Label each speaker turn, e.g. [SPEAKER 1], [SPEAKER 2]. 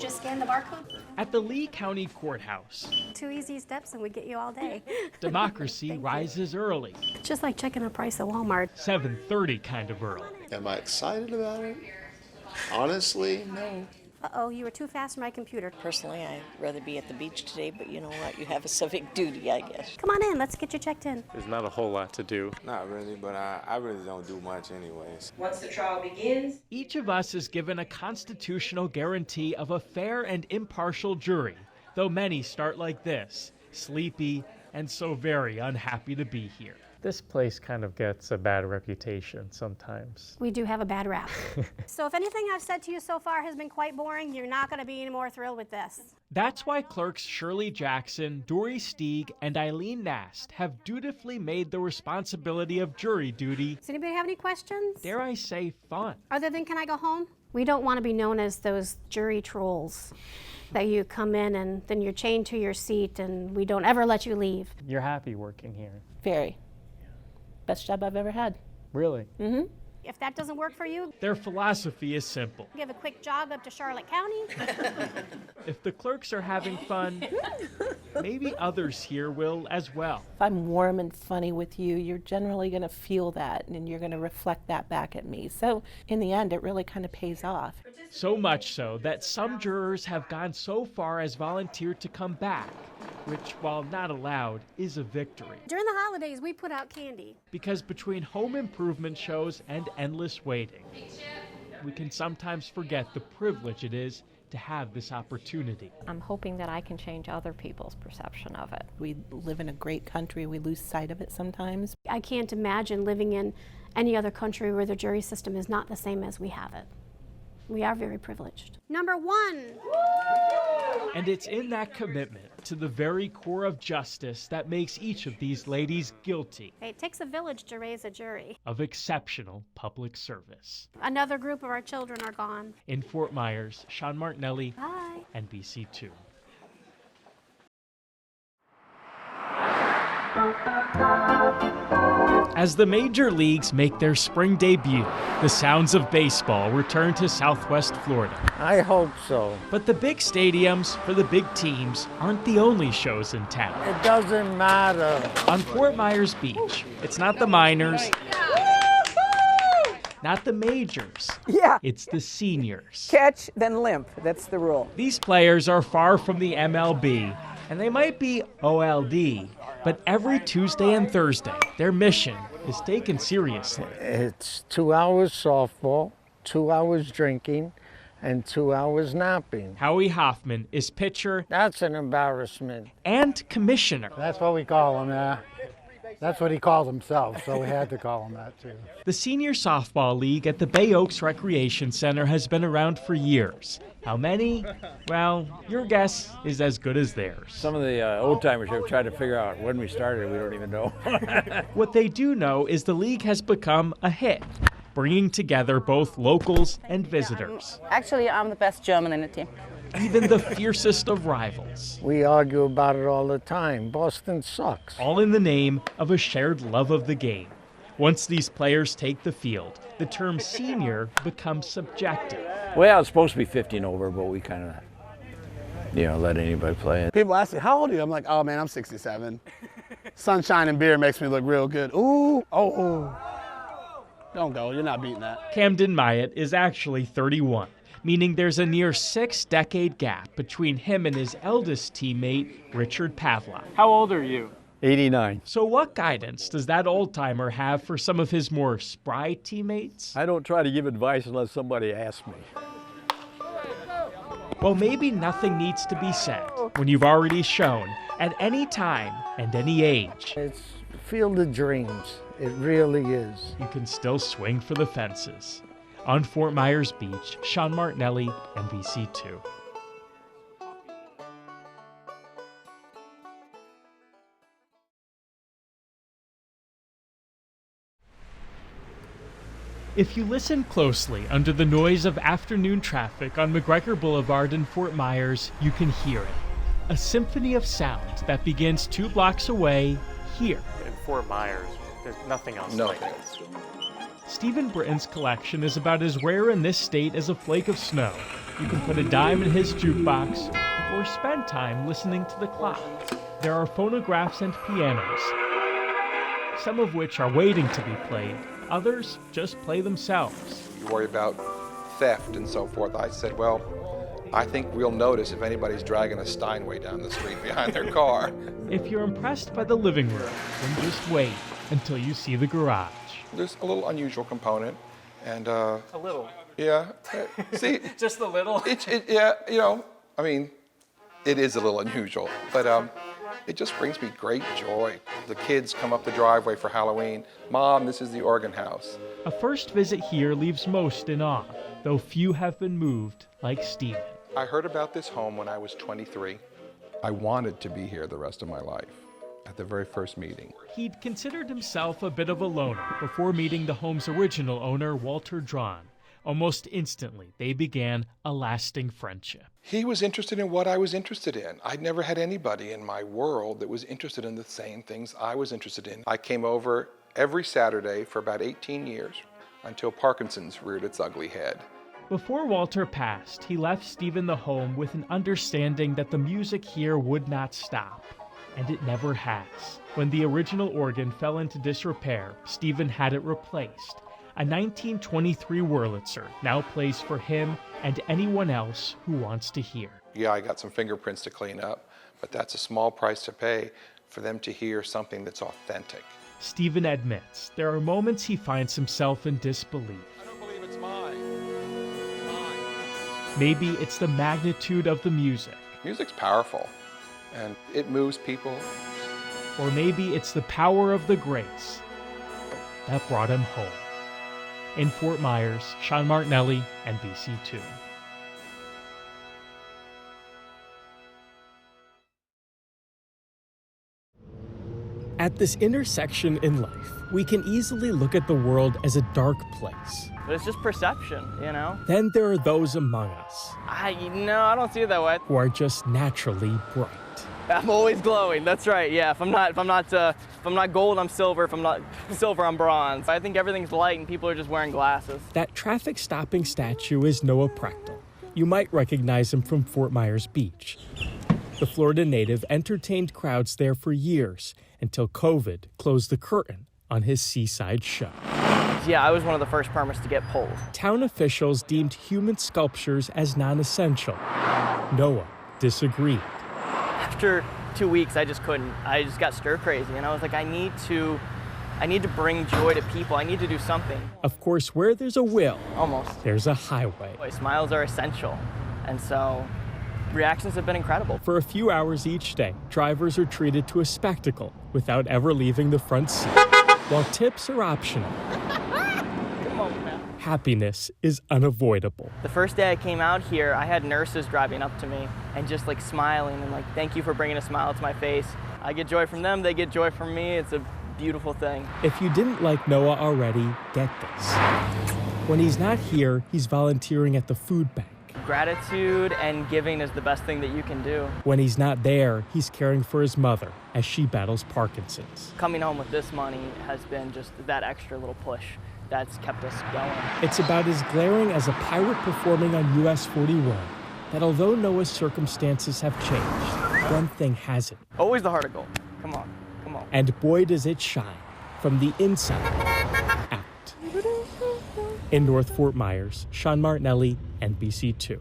[SPEAKER 1] just scan the barcode?
[SPEAKER 2] At the Lee County Courthouse,
[SPEAKER 1] 2 easy steps and we get you all day.
[SPEAKER 2] democracy rises early,
[SPEAKER 1] Just like checking the price at Walmart.
[SPEAKER 2] 7:30 kind of early.
[SPEAKER 3] Am I excited about it? Honestly, no.
[SPEAKER 1] Uh-oh, you were too fast for my computer.
[SPEAKER 4] Personally, I'd rather be at the beach today, but you know what? You have a civic duty, I guess.
[SPEAKER 1] Come on in, let's get you checked in.
[SPEAKER 5] There's not a whole lot to do.
[SPEAKER 6] Not really, but I really don't do much anyways.
[SPEAKER 7] Once the trial begins,
[SPEAKER 2] Each of us is given a constitutional guarantee of a fair and impartial jury, though many start like this, sleepy and so very unhappy to be here.
[SPEAKER 5] This place kind of gets a bad reputation sometimes.
[SPEAKER 1] We do have a bad rap. So if anything I've said to you so far has been quite boring, you're not going to be any more thrilled with this.
[SPEAKER 2] That's why clerks Shirley Jackson, Dory Stieg, and Eileen Nast have dutifully made the responsibility of jury duty,
[SPEAKER 1] Does anybody have any questions?
[SPEAKER 2] dare I say, fun.
[SPEAKER 1] Other than can I go home? We don't want to be known as those jury trolls that you come in and then you're chained to your seat and we don't ever let you leave.
[SPEAKER 5] You're happy working here.
[SPEAKER 4] Very. Best job I've ever had.
[SPEAKER 5] Really?
[SPEAKER 4] Mm-hmm.
[SPEAKER 1] If that doesn't work for you,
[SPEAKER 2] Their philosophy is simple.
[SPEAKER 1] give a quick jog up to Charlotte County.
[SPEAKER 2] If the clerks are having fun, maybe others here will as well.
[SPEAKER 4] If I'm warm and funny with you, you're generally going to feel that and you're going to reflect that back at me. So in the end, it really kind of pays off.
[SPEAKER 2] So much so that some jurors have gone so far as volunteered to come back, which, while not allowed, is a victory.
[SPEAKER 1] During the holidays, we put out candy.
[SPEAKER 2] Because between home improvement shows and endless waiting, we can sometimes forget the privilege it is to have this opportunity.
[SPEAKER 8] I'm hoping that I can change other people's perception of it.
[SPEAKER 4] We live in a great country. We lose sight of it sometimes.
[SPEAKER 1] I can't imagine living in any other country where the jury system is not the same as we have it. We are very privileged. Number 1.
[SPEAKER 2] And it's in that commitment to the very core of justice that makes each of these ladies guilty
[SPEAKER 1] It takes a village to raise a jury.
[SPEAKER 2] of exceptional public service.
[SPEAKER 1] Another group of our children are gone.
[SPEAKER 2] In Fort Myers, Sean Martinelli,
[SPEAKER 1] Bye.
[SPEAKER 2] NBC2. As the major leagues make their spring debut, the sounds of baseball return to Southwest Florida.
[SPEAKER 9] I hope so.
[SPEAKER 2] But the big stadiums for the big teams aren't the only shows in town.
[SPEAKER 9] It doesn't matter.
[SPEAKER 2] On Fort Myers Beach, it's not the minors, not the majors.
[SPEAKER 10] Yeah.
[SPEAKER 2] It's the seniors.
[SPEAKER 10] Catch, then limp. That's the rule.
[SPEAKER 2] These players are far from the MLB, and they might be OLD, but every Tuesday and Thursday, their mission is taken seriously.
[SPEAKER 9] It's 2 hours softball, 2 hours drinking, and 2 hours napping.
[SPEAKER 2] Howie Hoffman is pitcher
[SPEAKER 9] That's an embarrassment.
[SPEAKER 2] and commissioner.
[SPEAKER 11] That's what we call him, yeah. That's what he calls himself, so we had to call him that too.
[SPEAKER 2] The Senior Softball League at the Bay Oaks Recreation Center has been around for years. How many? Well, your guess is as good as theirs.
[SPEAKER 12] Some of the old-timers have tried to figure out when we started. We don't even know.
[SPEAKER 2] What they do know is the league has become a hit, bringing together both locals and visitors.
[SPEAKER 13] Actually, I'm the best German in the team.
[SPEAKER 2] Even the fiercest of rivals.
[SPEAKER 9] We argue about it all the time. Boston sucks.
[SPEAKER 2] All in the name of a shared love of the game. Once these players take the field, the term senior becomes subjective.
[SPEAKER 12] Well, it's supposed to be 50 and over, but we kind of, let anybody play.
[SPEAKER 14] People ask me, how old are you? I'm like, oh man, I'm 67. Sunshine and beer makes me look real good. Ooh, oh. Don't go, you're not beating that.
[SPEAKER 2] Camden Myatt is actually 31, meaning there's a near 6-decade gap between him and his eldest teammate, Richard Pavlov.
[SPEAKER 5] How old are you?
[SPEAKER 12] 89.
[SPEAKER 2] So what guidance does that old-timer have for some of his more spry teammates?
[SPEAKER 12] I don't try to give advice unless somebody asks me.
[SPEAKER 2] Well, maybe nothing needs to be said when you've already shown at any time and any age.
[SPEAKER 9] It's field of dreams. It really is.
[SPEAKER 2] You can still swing for the fences. On Fort Myers Beach, Sean Martinelli, NBC2. If you listen closely under the noise of afternoon traffic on McGregor Boulevard in Fort Myers, you can hear it. A symphony of sound that begins 2 blocks away here.
[SPEAKER 5] In Fort Myers, there's nothing else like it.
[SPEAKER 2] Stephen Britton's collection is about as rare in this state as a flake of snow. You can put a dime in his jukebox or spend time listening to the clock. There are phonographs and pianos, some of which are waiting to be played. Others just play themselves.
[SPEAKER 7] You worry about theft and so forth. I said, well, I think we'll notice if anybody's dragging a Steinway down the street behind their car.
[SPEAKER 2] If you're impressed by the living room, then just wait until you see the garage.
[SPEAKER 7] There's a little unusual component, and
[SPEAKER 15] A little.
[SPEAKER 7] yeah. See,
[SPEAKER 15] Just a little.
[SPEAKER 7] yeah, you know, I mean, it is a little unusual, but it just brings me great joy. The kids come up the driveway for Halloween. Mom, this is the organ house.
[SPEAKER 2] A first visit here leaves most in awe, though few have been moved like Stephen.
[SPEAKER 7] I heard about this home when I was 23. I wanted to be here the rest of my life at the very first meeting.
[SPEAKER 2] He'd considered himself a bit of a loner before meeting the home's original owner, Walter Drawn. Almost instantly, they began a lasting friendship.
[SPEAKER 7] He was interested in what I was interested in. I'd never had anybody in my world that was interested in the same things I was interested in. I came over every Saturday for about 18 years until Parkinson's reared its ugly head.
[SPEAKER 2] Before Walter passed, he left Stephen the home with an understanding that the music here would not stop. And it never has. When the original organ fell into disrepair, Stephen had it replaced. A 1923 Wurlitzer now plays for him and anyone else who wants to hear.
[SPEAKER 7] Yeah, I got some fingerprints to clean up, but that's a small price to pay for them to hear something that's authentic.
[SPEAKER 2] Stephen admits there are moments he finds himself in disbelief.
[SPEAKER 7] I don't believe it's mine.
[SPEAKER 2] Maybe it's the magnitude of the music.
[SPEAKER 7] Music's powerful, and it moves people.
[SPEAKER 2] Or maybe it's the power of the grace that brought him home. In Fort Myers, Sean Martinelli, NBC2. At this intersection in life, we can easily look at the world as a dark place.
[SPEAKER 15] But it's just perception, you know?
[SPEAKER 2] Then there are those among us
[SPEAKER 15] I don't see it that way.
[SPEAKER 2] who are just naturally bright.
[SPEAKER 15] I'm always glowing. That's right. Yeah. If I'm not gold, I'm silver. If I'm not silver, I'm bronze. I think everything's light, and people are just wearing glasses.
[SPEAKER 2] That traffic stopping statue is Noah Prechtel. You might recognize him from Fort Myers Beach. The Florida native entertained crowds there for years until COVID closed the curtain on his seaside show.
[SPEAKER 15] Yeah, I was one of the first permits to get pulled.
[SPEAKER 2] Town officials deemed human sculptures as non-essential. Noah disagreed.
[SPEAKER 15] After 2 weeks, I just couldn't. I just got stir crazy, and I was like, I need to bring joy to people. I need to do something.
[SPEAKER 2] Of course, where there's a will,
[SPEAKER 15] Almost.
[SPEAKER 2] there's a highway.
[SPEAKER 15] Smiles are essential, and so reactions have been incredible.
[SPEAKER 2] For a few hours each day, drivers are treated to a spectacle without ever leaving the front seat. While tips are optional,
[SPEAKER 15] Come on, man.
[SPEAKER 2] happiness is unavoidable.
[SPEAKER 15] The first day I came out here, I had nurses driving up to me and just like smiling and like, thank you for bringing a smile to my face. I get joy from them, they get joy from me. It's a beautiful thing.
[SPEAKER 2] If you didn't like Noah already, get this. When he's not here, he's volunteering at the food bank.
[SPEAKER 15] Gratitude and giving is the best thing that you can do.
[SPEAKER 2] When he's not there, he's caring for his mother as she battles Parkinson's.
[SPEAKER 15] Coming home with this money has been just that extra little push that's kept us going.
[SPEAKER 2] It's about as glaring as a pirate performing on US 41 that although Noah's circumstances have changed, one thing hasn't.
[SPEAKER 15] Always the heart of gold. Come on, come on.
[SPEAKER 2] And boy does it shine from the inside out. In North Fort Myers, Sean Martinelli, NBC2.